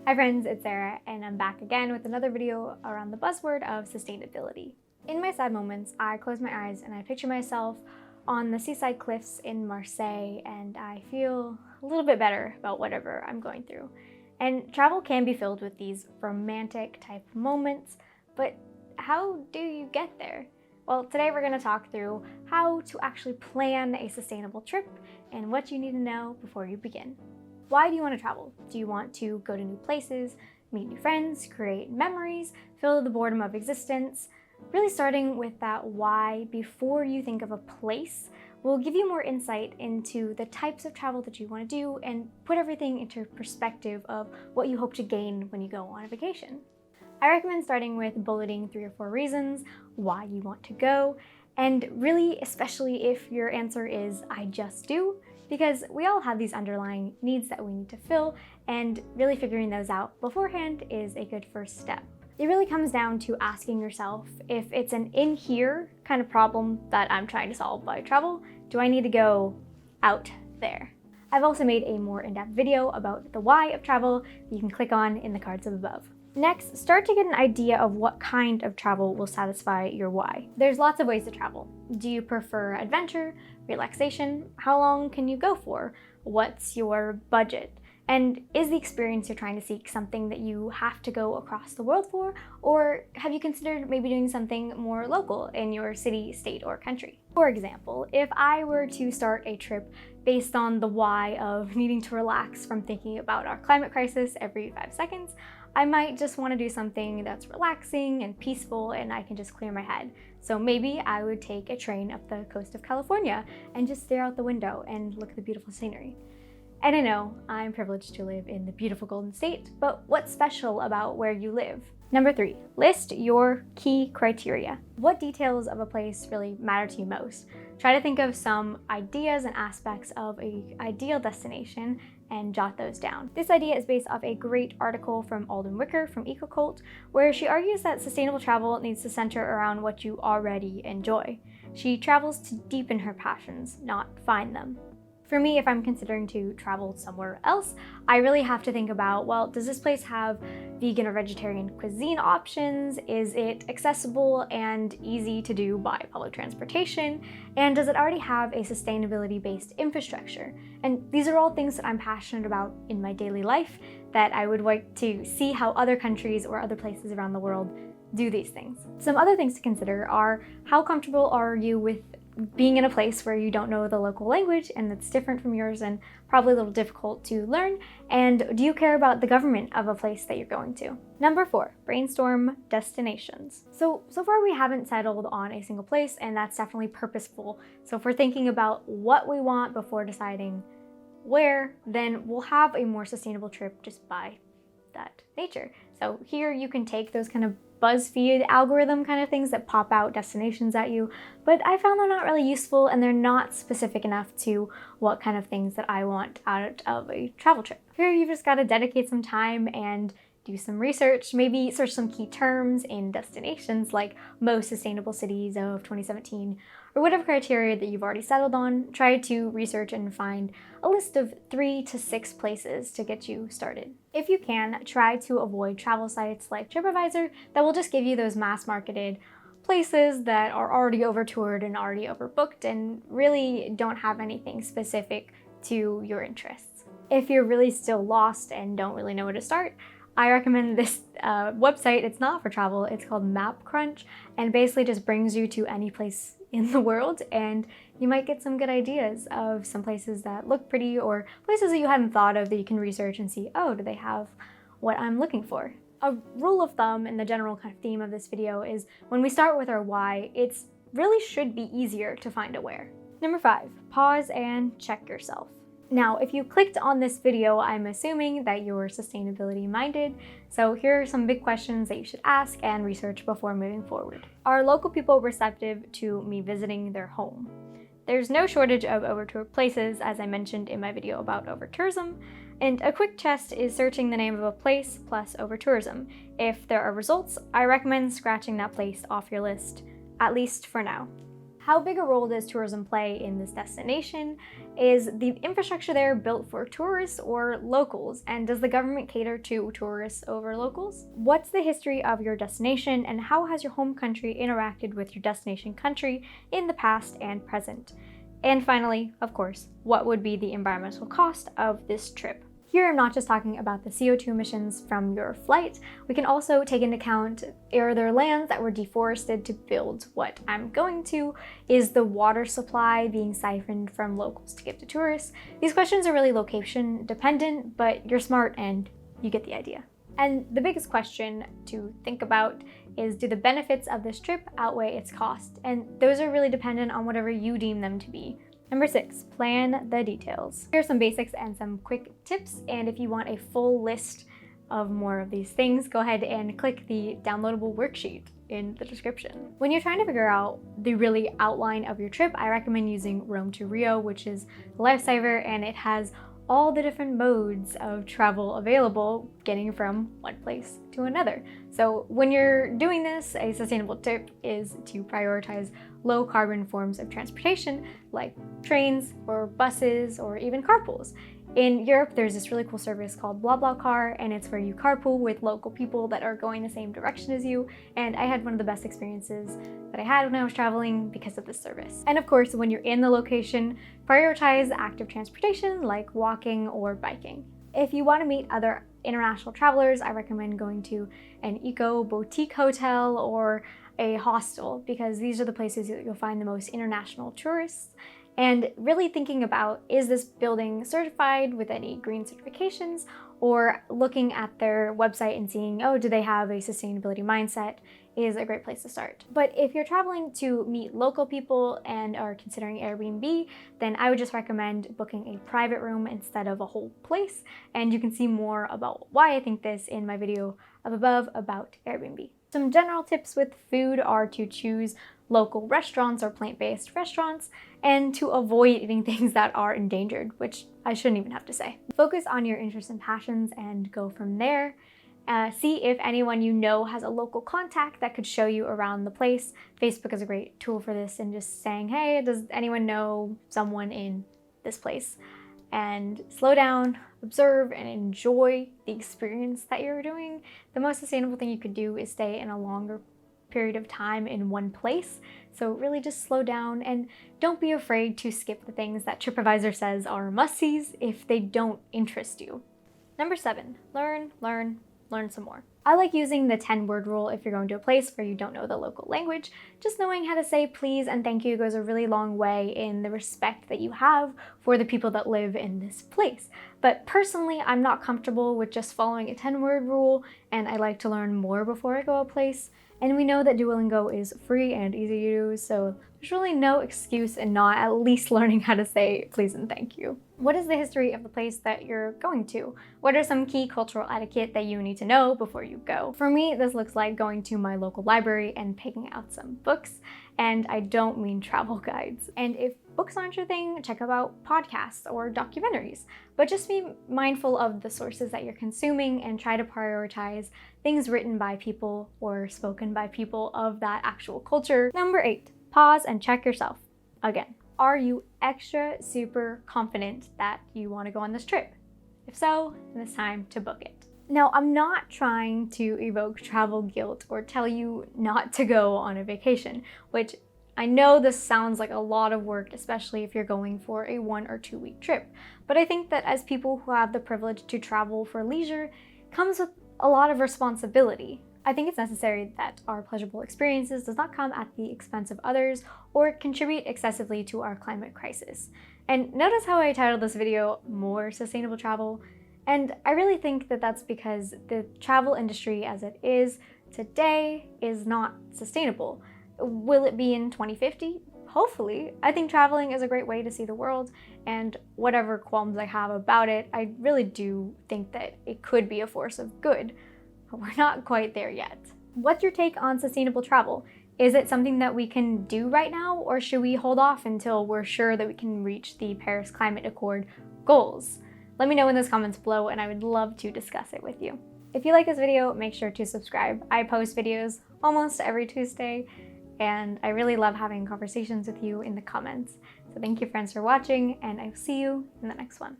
Hi friends, it's Sarah, and I'm back again with another video around the buzzword of sustainability. In my sad moments, I close my eyes and I picture myself on the seaside cliffs in Marseille, and I feel a little bit better about whatever I'm going through. And travel can be filled with these romantic type moments, but how do you get there? Well, today we're going to talk through how to actually plan a sustainable trip and what you need to know before you begin. Why do you want to travel? Do you want to go to new places, meet new friends, create memories, fill the boredom of existence? Really starting with that why before you think of a place will give you more insight into the types of travel that you want to do and put everything into perspective of what you hope to gain when you go on a vacation. I recommend starting with bulleting 3 or 4 reasons why you want to go, and really, especially if your answer is I just do, because we all have these underlying needs that we need to fill, and really figuring those out beforehand is a good first step. It really comes down to asking yourself if it's an in here kind of problem that I'm trying to solve by travel. Do I need to go out there? I've also made a more in-depth video about the why of travel that you can click on in the cards above. Next, start to get an idea of what kind of travel will satisfy your why. There's lots of ways to travel. Do you prefer adventure, relaxation? How long can you go for? What's your budget? And is the experience you're trying to seek something that you have to go across the world for? Or have you considered maybe doing something more local in your city, state, or country? For example, if I were to start a trip based on the why of needing to relax from thinking about our climate crisis every 5 seconds, I might just want to do something that's relaxing and peaceful and I can just clear my head. So maybe I would take a train up the coast of California and just stare out the window and look at the beautiful scenery. And I know I'm privileged to live in the beautiful Golden State, but what's special about where you live? Number 3, list your key criteria. What details of a place really matter to you most? Try to think of some ideas and aspects of an ideal destination and jot those down. This idea is based off a great article from ALDEN WICKER from EcoCult, where she argues that sustainable travel needs to center around what you already enjoy. She travels to deepen her passions, not find them. For me, if I'm considering to travel somewhere else, I really have to think about, well, does this place have vegan or vegetarian cuisine options? Is it accessible and easy to do by public transportation? And does it already have a sustainability-based infrastructure? And these are all things that I'm passionate about in my daily life that I would like to see how other countries or other places around the world do these things. Some other things to consider are how comfortable are you with being in a place where you don't know the local language and that's different from yours and probably a little difficult to learn, and do you care about the government of a place that you're going to? Number 4, brainstorm destinations. So far we haven't settled on a single place, and that's definitely purposeful. So if we're thinking about what we want before deciding where, then we'll have a more sustainable trip just by that nature. So here you can take those kind of BuzzFeed algorithm kind of things that pop out destinations at you, but I found they're not really useful and they're not specific enough to what kind of things that I want out of a travel trip. Here you've just got to dedicate some time and do some research, maybe search some key terms in destinations like most sustainable cities of 2017, or whatever criteria that you've already settled on. Try to research and find a list of 3 to 6 places to get you started. If you can, try to avoid travel sites like TripAdvisor that will just give you those mass-marketed places that are already over-toured and already overbooked and really don't have anything specific to your interests. If you're really still lost and don't really know where to start, I recommend this website. It's not for travel, it's called MapCrunch, and basically just brings you to any place in the world, and you might get some good ideas of some places that look pretty or places that you hadn't thought of that you can research and see, oh, do they have what I'm looking for? A rule of thumb and the general kind of theme of this video is when we start with our why, it's really should be easier to find a where. Number 5, pause and check yourself. Now, if you clicked on this video, I'm assuming that you're sustainability minded. So here are some big questions that you should ask and research before moving forward. Are local people receptive to me visiting their home? There's no shortage of overtoured places, as I mentioned in my video about overtourism, and a quick test is searching the name of a place plus overtourism. If there are results, I recommend scratching that place off your list, at least for now. How big a role does tourism play in this destination? Is the infrastructure there built for tourists or locals? And does the government cater to tourists over locals? What's the history of your destination, and how has your home country interacted with your destination country in the past and present? And finally, of course, what would be the environmental cost of this trip? Here, I'm not just talking about the CO2 emissions from your flight. We can also take into account, are there lands that were deforested to build what I'm going to? Is the water supply being siphoned from locals to give to tourists? These questions are really location dependent, but you're smart and you get the idea. And the biggest question to think about is, do the benefits of this trip outweigh its cost? And those are really dependent on whatever you deem them to be. Number 6, plan the details. Here are some basics and some quick tips, and if you want a full list of more of these things, go ahead and click the downloadable worksheet in the description. When you're trying to figure out the really outline of your trip, I recommend using Rome to Rio, which is a lifesaver, and it has all the different modes of travel available, getting from one place to another. So when you're doing this, a sustainable tip is to prioritize low carbon forms of transportation like trains or buses or even carpools. In Europe, there's this really cool service called BlaBlaCar, and it's where you carpool with local people that are going the same direction as you. And I had one of the best experiences that I had when I was traveling because of this service. And of course, when you're in the location, prioritize active transportation like walking or biking. If you want to meet other international travelers, I recommend going to an eco boutique hotel or a hostel, because these are the places that you'll find the most international tourists. And really thinking about, is this building certified with any green certifications, or looking at their website and seeing, oh, do they have a sustainability mindset, is a great place to start. But if you're traveling to meet local people and are considering Airbnb, then I would just recommend booking a private room instead of a whole place. And you can see more about why I think this in my video up above about Airbnb. Some general tips with food are to choose local restaurants or plant-based restaurants, and to avoid eating things that are endangered, which I shouldn't even have to say. Focus on your interests and passions and go from there. See if anyone you know has a local contact that could show you around the place. Facebook is a great tool for this, and just saying, hey, does anyone know someone in this place? And slow down, observe, and enjoy the experience that you're doing. The most sustainable thing you could do is stay in a longer period of time in one place. So really just slow down, and don't be afraid to skip the things that TripAdvisor says are must-sees if they don't interest you. Number 7, learn some more. I like using the 10-word rule if you're going to a place where you don't know the local language. Just knowing how to say please and thank you goes a really long way in the respect that you have for the people that live in this place. But personally, I'm not comfortable with just following a 10-word rule, and I like to learn more before I go a place. And we know that Duolingo is free and easy to use, so there's really no excuse in not at least learning how to say please and thank you. What is the history of the place that you're going to? What are some key cultural etiquette that you need to know before you go? For me, this looks like going to my local library and picking out some books, and I don't mean travel guides. And if books aren't your thing, check out podcasts or documentaries. But just be mindful of the sources that you're consuming and try to prioritize things written by people or spoken by people of that actual culture. Number 8, pause and check yourself. Again, are you extra super confident that you want to go on this trip? If so, then it's time to book it. Now, I'm not trying to evoke travel guilt or tell you not to go on a vacation, which I know this sounds like a lot of work, especially if you're going for a 1 or 2 week trip. But I think that as people who have the privilege to travel for leisure, comes with a lot of responsibility. I think it's necessary that our pleasurable experiences does not come at the expense of others or contribute excessively to our climate crisis. And notice how I titled this video More Sustainable Travel. And I really think that that's because the travel industry as it is today is not sustainable. Will it be in 2050? Hopefully. I think traveling is a great way to see the world, and whatever qualms I have about it, I really do think that it could be a force of good, but we're not quite there yet. What's your take on sustainable travel? Is it something that we can do right now, or should we hold off until we're sure that we can reach the Paris Climate Accord goals? Let me know in those comments below, and I would love to discuss it with you. If you like this video, make sure to subscribe. I post videos almost every Tuesday, and I really love having conversations with you in the comments. So thank you friends for watching, and I will see you in the next one.